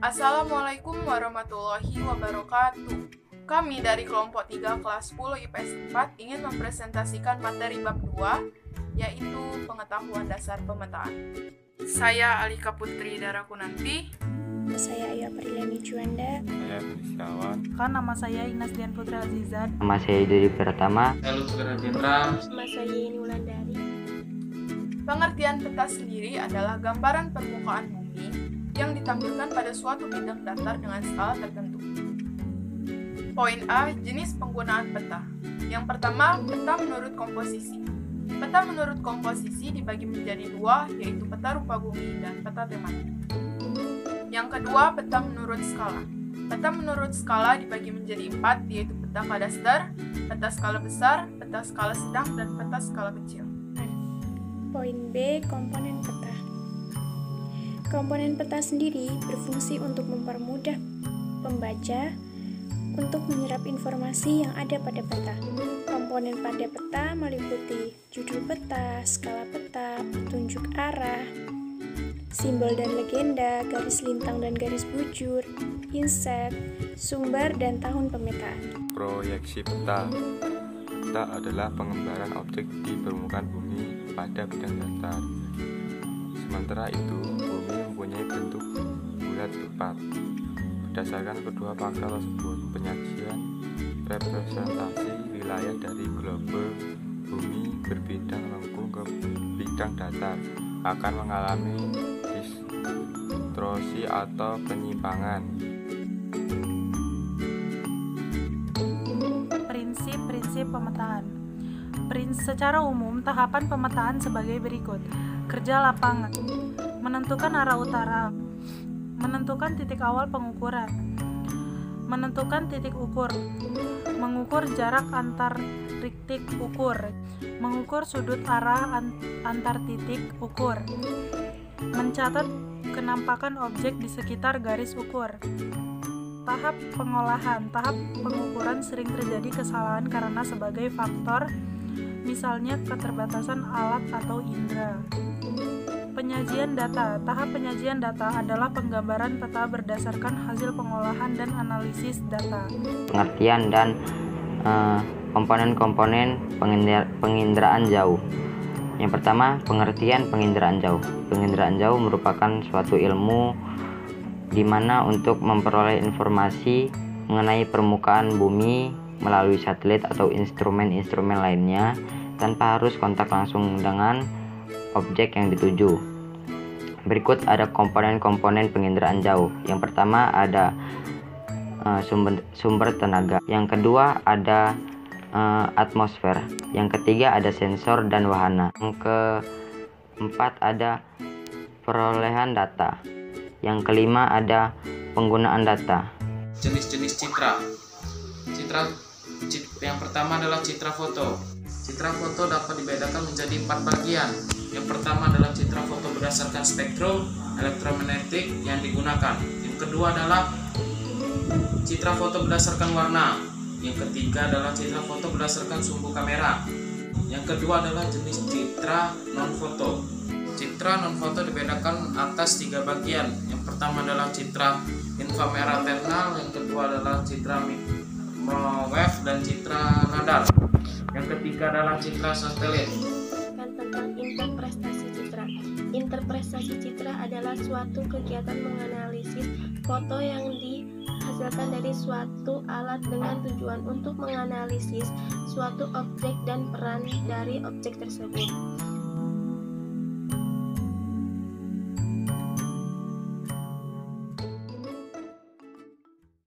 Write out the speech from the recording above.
Assalamualaikum warahmatullahi wabarakatuh. Kami dari kelompok 3 kelas 10 IPS 4 ingin mempresentasikan materi bab 2, yaitu pengetahuan dasar pemetaan. Saya Alika Putri Darakunanti. Saya Ayu Aprilani Juanda. Saya Kristiawan. Nama saya Inas Dian Putri Azizat. Nama saya Dudi Pratama. Saya Lutfi Radindra. Nama saya Yeni Wulandari. Pengertian peta sendiri adalah gambaran permukaan bumi yang ditampilkan pada suatu bidang datar dengan skala tertentu. Poin A, jenis penggunaan peta. Yang pertama, peta menurut komposisi. Peta menurut komposisi dibagi menjadi dua, yaitu peta rupa bumi dan peta tematik. Yang kedua, peta menurut skala. Peta menurut skala dibagi menjadi 4, yaitu peta kadaster, peta skala besar, peta skala sedang, dan peta skala kecil. Poin B, komponen peta. Komponen peta sendiri berfungsi untuk mempermudah pembaca untuk menyerap informasi yang ada pada peta. Komponen pada peta meliputi judul peta, skala peta, petunjuk arah, simbol dan legenda, garis lintang dan garis bujur, inset, sumber, dan tahun pemetaan. Proyeksi peta. Peta adalah pengembaraan objek di permukaan bumi pada bidang datar. Sementara itu, bumi mempunyai bentuk bulat tepat. Berdasarkan kedua faktor tersebut, penyajian representasi wilayah dari globe bumi berbidang lengkung ke bidang datar akan mengalami distorsi atau penyimpangan. Prinsip pemetaan. Secara umum, tahapan pemetaan sebagai berikut. Kerja lapangan. Menentukan arah utara. Menentukan titik awal pengukuran. Menentukan titik ukur. Mengukur jarak antar titik ukur. Mengukur sudut arah antar titik ukur. Mencatat kenampakan objek di sekitar garis ukur. Tahap pengolahan. Tahap pengukuran sering terjadi kesalahan karena sebagai faktor, misalnya keterbatasan alat atau indera. Penyajian data. Tahap penyajian data adalah penggambaran peta berdasarkan hasil pengolahan dan analisis data. Pengertian dan komponen-komponen penginderaan jauh. Yang pertama, pengertian penginderaan jauh. Penginderaan jauh merupakan suatu ilmu di mana untuk memperoleh informasi mengenai permukaan bumi melalui satelit atau instrumen-instrumen lainnya tanpa harus kontak langsung dengan objek yang dituju. Berikut ada komponen-komponen penginderaan jauh. Yang pertama ada sumber tenaga. Yang kedua ada atmosfer. Yang ketiga ada sensor dan wahana. Yang keempat ada perolehan data. Yang kelima ada penggunaan data. Jenis-jenis citra. Yang pertama adalah citra foto. Citra foto dapat dibedakan menjadi 4 bagian. Yang pertama adalah citra foto berdasarkan spektrum elektromagnetik yang digunakan. Yang kedua adalah citra foto berdasarkan warna. Yang ketiga adalah citra foto berdasarkan sumbu kamera. Yang kedua adalah jenis citra non-foto. Citra non-foto dibedakan atas 3 bagian. Yang pertama adalah citra inframerah thermal, yang kedua adalah citra microwave dan citra radar. Yang ketiga adalah citra satelit. Tentang interpretasi citra. Interpretasi citra adalah suatu kegiatan menganalisis foto yang dihasilkan dari suatu alat dengan tujuan untuk menganalisis suatu objek dan peran dari objek tersebut.